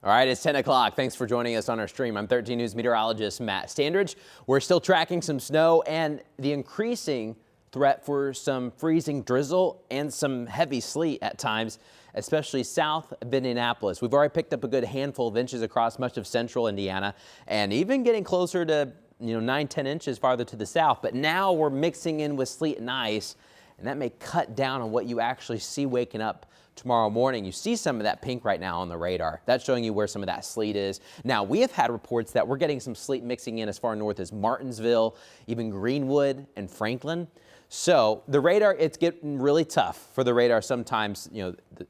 All right, it's 10 o'clock. Thanks for joining us on our stream. I'm 13 News meteorologist Matt Standridge. We're still tracking some snow and the increasing threat for some freezing drizzle and some heavy sleet at times, especially south of Indianapolis. We've already picked up a good handful of inches across much of central Indiana and even getting closer to 9-10 inches farther to the south. But now we're mixing in with sleet and ice, and that may cut down on what you actually see waking up tomorrow morning. You see some of that pink right now on the radar. That's showing you where some of that sleet is. Now, we have had reports that we're getting some sleet mixing in as far north as Martinsville, even Greenwood and Franklin. So the radar, it's getting really tough for the radar sometimes.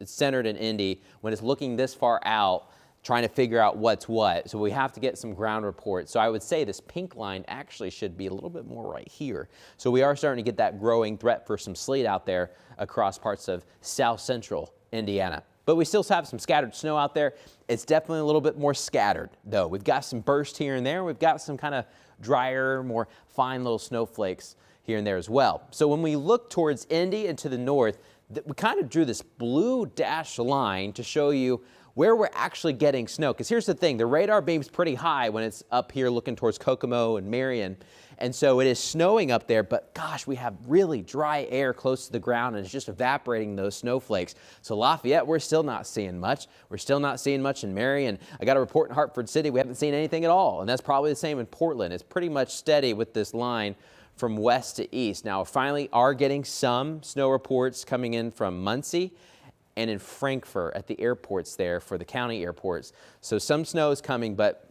It's centered in Indy when it's looking this far out, trying to figure out what's what. So we have to get some ground reports. So I would say this pink line actually should be a little bit more right here. So we are starting to get that growing threat for some sleet out there across parts of south central Indiana. But we still have some scattered snow out there. It's definitely a little bit more scattered though. We've got some bursts here and there. We've got some kind of drier, more fine little snowflakes here and there as well. So when we look towards Indy and to the north, we kind of drew this blue dashed line to show you where we're actually getting snow. Because here's the thing, the radar beam's pretty high when it's up here looking towards Kokomo and Marion. And so it is snowing up there, but gosh, we have really dry air close to the ground and it's just evaporating those snowflakes. So Lafayette, we're still not seeing much. We're still not seeing much in Marion. I got a report in Hartford City, we haven't seen anything at all. And that's probably the same in Portland. It's pretty much steady with this line from west to east. Now, finally are getting some snow reports coming in from Muncie and in Frankfort at the airports there for the county airports. So some snow is coming, but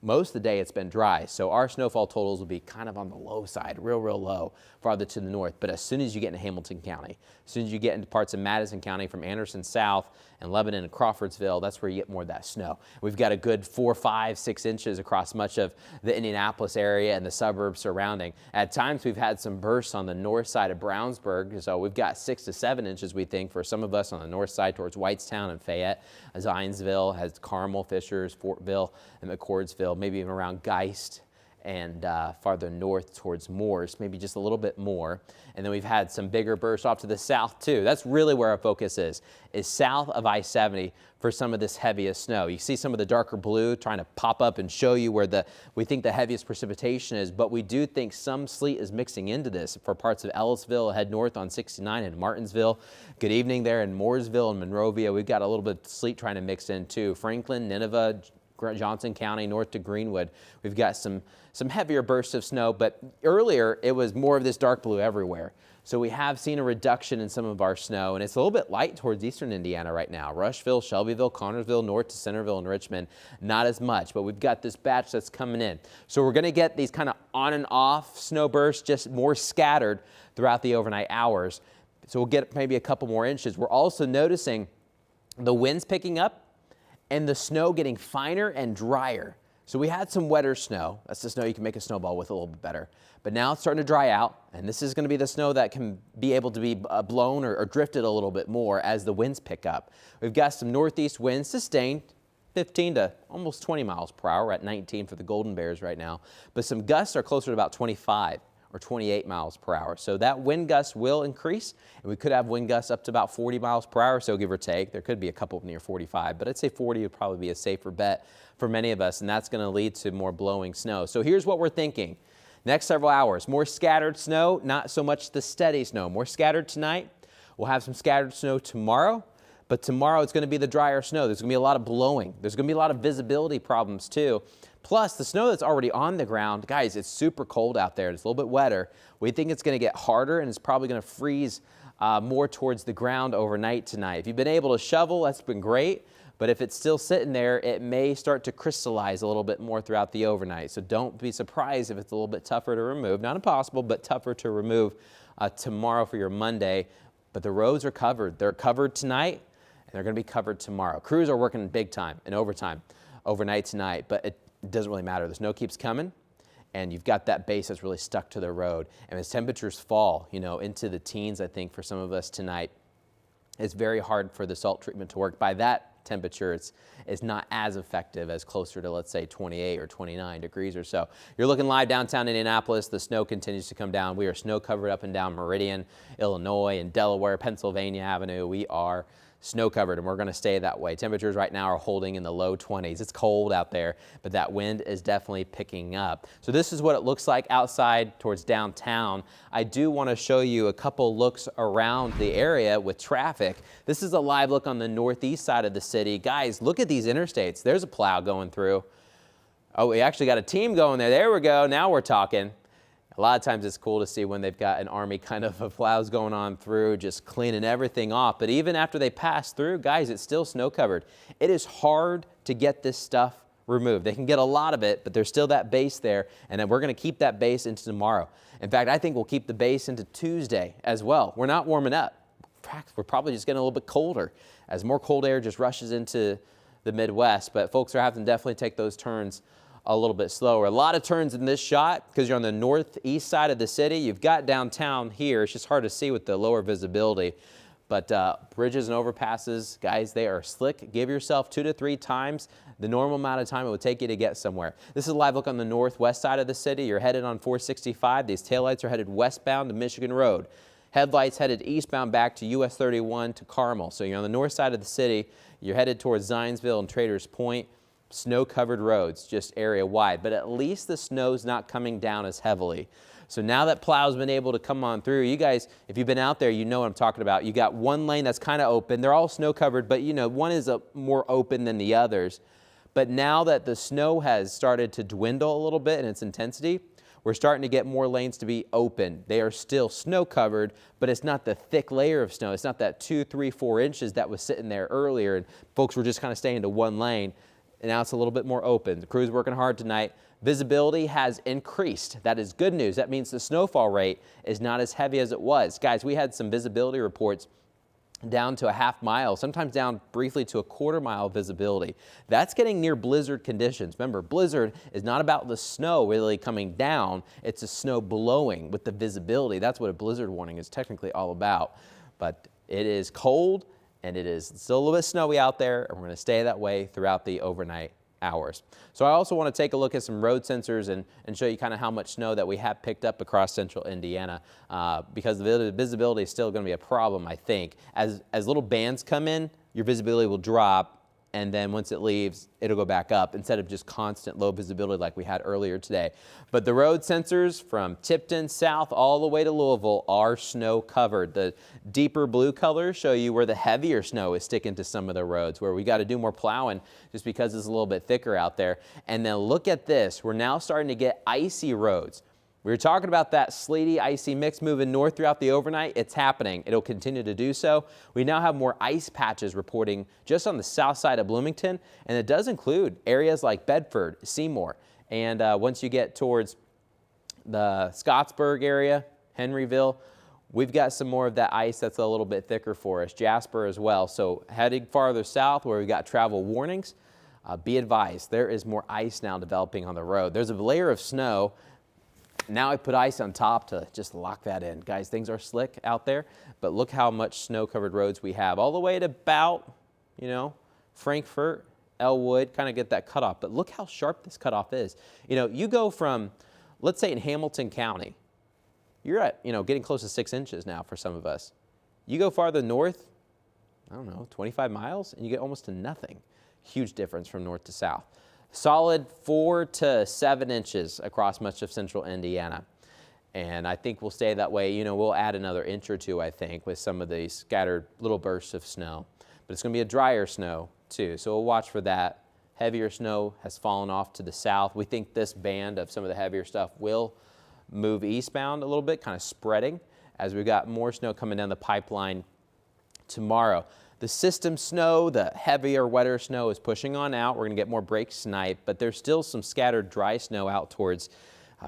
most of the day it's been dry. So our snowfall totals will be kind of on the low side, real low, farther to the north. But as soon as you get into Hamilton County, as soon as you get into parts of Madison County from Anderson south and Lebanon and Crawfordsville, that's where you get more of that snow. We've got a good 4, 5, 6 inches across much of the Indianapolis area and the suburbs surrounding. At times we've had some bursts on the north side of Brownsburg. So we've got 6 to 7 inches, we think, for some of us on the north side towards Whitestown and Fayette. Zionsville has Carmel, Fishers, Fortville, and McCordsville, maybe even around Geist and farther north towards Morse, maybe just a little bit more. And then we've had some bigger bursts off to the south too. That's really where our focus is south of I-70 for some of this heaviest snow. You see some of the darker blue trying to pop up and show you where we think the heaviest precipitation is, but we do think some sleet is mixing into this for parts of Ellisville, head north on 69 and Martinsville. Good evening there in Mooresville and Monrovia. We've got a little bit of sleet trying to mix in too. Franklin, Nineveh, Johnson County, north to Greenwood. We've got some heavier bursts of snow, but earlier it was more of this dark blue everywhere. So we have seen a reduction in some of our snow, and it's a little bit light towards eastern Indiana right now. Rushville, Shelbyville, Connorsville, north to Centerville and Richmond, not as much, but we've got this batch that's coming in. So we're going to get these kind of on and off snow bursts, just more scattered throughout the overnight hours. So we'll get maybe a couple more inches. We're also noticing the winds picking up and the snow getting finer and drier. So we had some wetter snow. That's the snow you can make a snowball with a little bit better. But now it's starting to dry out, and this is going to be the snow that can be able to be blown or drifted a little bit more as the winds pick up. We've got some northeast winds sustained, 15 to almost 20 miles per hour. We're at 19 for the Golden Bears right now. But some gusts are closer to about 25 or 28 miles per hour. So that wind gust will increase, and we could have wind gusts up to about 40 miles per hour, so give or take. There could be a couple near 45, but I'd say 40 would probably be a safer bet for many of us, and that's going to lead to more blowing snow. So here's what we're thinking. Next several hours, more scattered snow, not so much the steady snow. More scattered tonight. We'll have some scattered snow tomorrow, but tomorrow it's going to be the drier snow. There's going to be a lot of blowing. There's going to be a lot of visibility problems too. Plus, the snow that's already on the ground, guys, it's super cold out there. It's a little bit wetter. We think it's going to get harder, and it's probably going to freeze more towards the ground overnight tonight. If you've been able to shovel, that's been great. But if it's still sitting there, it may start to crystallize a little bit more throughout the overnight. So don't be surprised if it's a little bit tougher to remove. Not impossible, but tougher to remove tomorrow for your Monday. But the roads are covered. They're covered tonight, and they're going to be covered tomorrow. Crews are working big time and overtime overnight tonight, but it doesn't really matter. The snow keeps coming, and you've got that base that's really stuck to the road. And as temperatures fall, into the teens, I think, for some of us tonight, it's very hard for the salt treatment to work. By that temperature, it's not as effective as closer to, let's say, 28 or 29 degrees or so. You're looking live downtown Indianapolis. The snow continues to come down. We are snow covered up and down Meridian, Illinois, and Delaware, Pennsylvania Avenue. We are snow covered, and we're going to stay that way. Temperatures right now are holding in the low 20s. It's cold out there, but that wind is definitely picking up. So this is what it looks like outside towards downtown. I do want to show you a couple looks around the area with traffic. This is a live look on the northeast side of the city. Guys, look at these interstates. There's a plow going through. Oh, we actually got a team going there. There we go. Now we're talking. A lot of times it's cool to see when they've got an army kind of plows going on through, just cleaning everything off. But even after they pass through, guys, it's still snow covered. It is hard to get this stuff removed. They can get a lot of it, but there's still that base there, and then we're going to keep that base into tomorrow. In fact, I think we'll keep the base into Tuesday as well. We're not warming up. In fact, we're probably just getting a little bit colder as more cold air just rushes into the Midwest. But folks are having to definitely take those turns a little bit slower. A lot of turns in this shot because you're on the northeast side of the city. You've got downtown here. It's just hard to see with the lower visibility. But bridges and overpasses, guys, they are slick. Give yourself 2 to 3 times the normal amount of time it would take you to get somewhere. This is a live look on the northwest side of the city. You're headed on 465. These taillights are headed westbound to Michigan Road. Headlights headed eastbound back to US 31 to Carmel. So you're on the north side of the city. You're headed towards Zionsville and Traders Point. Snow-covered roads, just area-wide, but at least the snow's not coming down as heavily. So now that plow's been able to come on through, you guys, if you've been out there, you know what I'm talking about. You got one lane that's kind of open. They're all snow-covered, but, you know, one is more open than the others. But now that the snow has started to dwindle a little bit in its intensity, we're starting to get more lanes to be open. They are still snow-covered, but it's not the thick layer of snow. It's not that 2, 3, 4 inches that was sitting there earlier, and folks were just kind of staying to one lane. And now it's a little bit more open. The crew's working hard tonight. Visibility has increased. That is good news. That means the snowfall rate is not as heavy as it was. Guys, we had some visibility reports down to a half mile, sometimes down briefly to a quarter mile visibility. That's getting near blizzard conditions. Remember, blizzard is not about the snow really coming down. It's the snow blowing with the visibility. That's what a blizzard warning is technically all about. But it is cold, and it is still a little bit snowy out there, and we're going to stay that way throughout the overnight hours. So I also want to take a look at some road sensors and show you kind of how much snow that we have picked up across central Indiana because the visibility is still going to be a problem, I think. As little bands come in, your visibility will drop, and then once it leaves, it'll go back up instead of just constant low visibility like we had earlier today. But the road sensors from Tipton south all the way to Louisville are snow covered. The deeper blue colors show you where the heavier snow is sticking to some of the roads, where we got to do more plowing just because it's a little bit thicker out there. And then look at this. We're now starting to get icy roads. We were talking about that sleety, icy mix moving north throughout the overnight. It's happening. It'll continue to do so. We now have more ice patches reporting just on the south side of Bloomington, and it does include areas like Bedford, Seymour, and once you get towards the Scottsburg area, Henryville, we've got some more of that ice that's a little bit thicker for us. Jasper as well. So heading farther south where we've got travel warnings, be advised, there is more ice now developing on the road. There's a layer of snow. Now I put ice on top to just lock that in. Guys, things are slick out there, but look how much snow-covered roads we have all the way to about, you know, Frankfort, Elwood, kind of get that cutoff. But look how sharp this cutoff is. You know, you go from, let's say in Hamilton County, you're at, you know, getting close to 6 inches now for some of us. You go farther north, I don't know, 25 miles, and you get almost to nothing. Huge difference from north to south. Solid 4 to 7 inches across much of central Indiana. And I think we'll stay that way. You know, we'll add another inch or two, I think, with some of these scattered little bursts of snow. But it's going to be a drier snow, too. So we'll watch for that. Heavier snow has fallen off to the south. We think this band of some of the heavier stuff will move eastbound a little bit, kind of spreading, as we've got more snow coming down the pipeline tomorrow. The system snow, the heavier, wetter snow is pushing on out. We're going to get more break snipe, but there's still some scattered dry snow out towards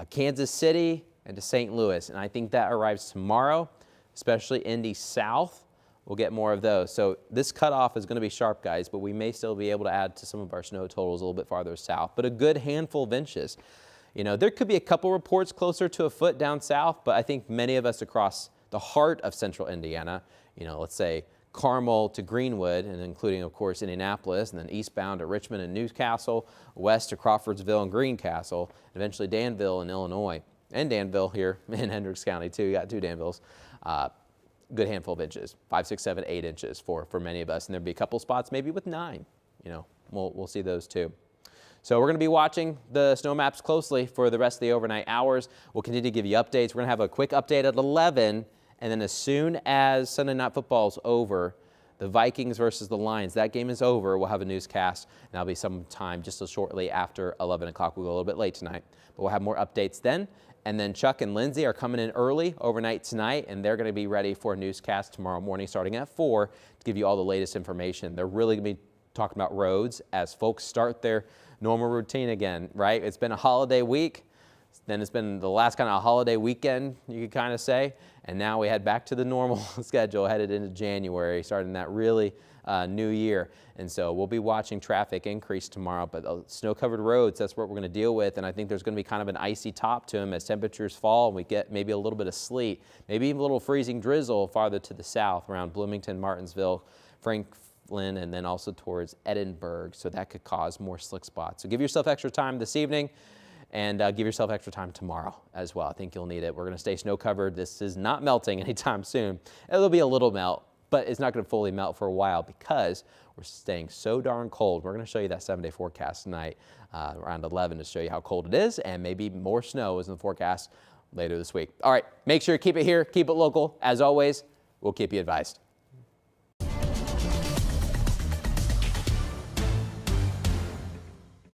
Kansas City and to St. Louis. And I think that arrives tomorrow, especially Indy south. We'll get more of those. So this cutoff is going to be sharp, guys, but we may still be able to add to some of our snow totals a little bit farther south. But a good handful of inches. You know, there could be a couple reports closer to a foot down south, but I think many of us across the heart of central Indiana, you know, let's say Carmel to Greenwood, and including, of course, Indianapolis, and then eastbound to Richmond and Newcastle, west to Crawfordsville and Greencastle, and eventually Danville in Illinois, and Danville here in Hendricks County, too. You got 2 Danvilles. good handful of inches, 5, 6, 7, 8 inches for many of us. And there'll be a couple spots maybe with 9. You know, we'll see those too. So we're going to be watching the snow maps closely for the rest of the overnight hours. We'll continue to give you updates. We're going to have a quick update at 11, and then as soon as Sunday Night Football is over, the Vikings versus the Lions, that game is over. We'll have a newscast, and that'll be sometime just so shortly after 11 o'clock. We'll go a little bit late tonight, but we'll have more updates then. And then Chuck and Lindsay are coming in early overnight tonight, and they're going to be ready for a newscast tomorrow morning starting at 4 to give you all the latest information. They're really going to be talking about roads as folks start their normal routine again, right? It's been a holiday week. Then it's been the last kind of holiday weekend, you could kind of say. And now we head back to the normal schedule, headed into January, starting that really new year. And so we'll be watching traffic increase tomorrow, but snow-covered roads, that's what we're going to deal with. And I think there's going to be kind of an icy top to them as temperatures fall and we get maybe a little bit of sleet, maybe even a little freezing drizzle farther to the south around Bloomington, Martinsville, Franklin, and then also towards Edinburgh. So that could cause more slick spots. So give yourself extra time this evening. And give yourself extra time tomorrow as well. I think you'll need it. We're going to stay snow covered. This is not melting anytime soon. It'll be a little melt, but it's not going to fully melt for a while because we're staying so darn cold. We're going to show you that 7-day forecast tonight around 11 to show you how cold it is, and maybe more snow is in the forecast later this week. All right, make sure you keep it here, keep it local. As always, we'll keep you advised.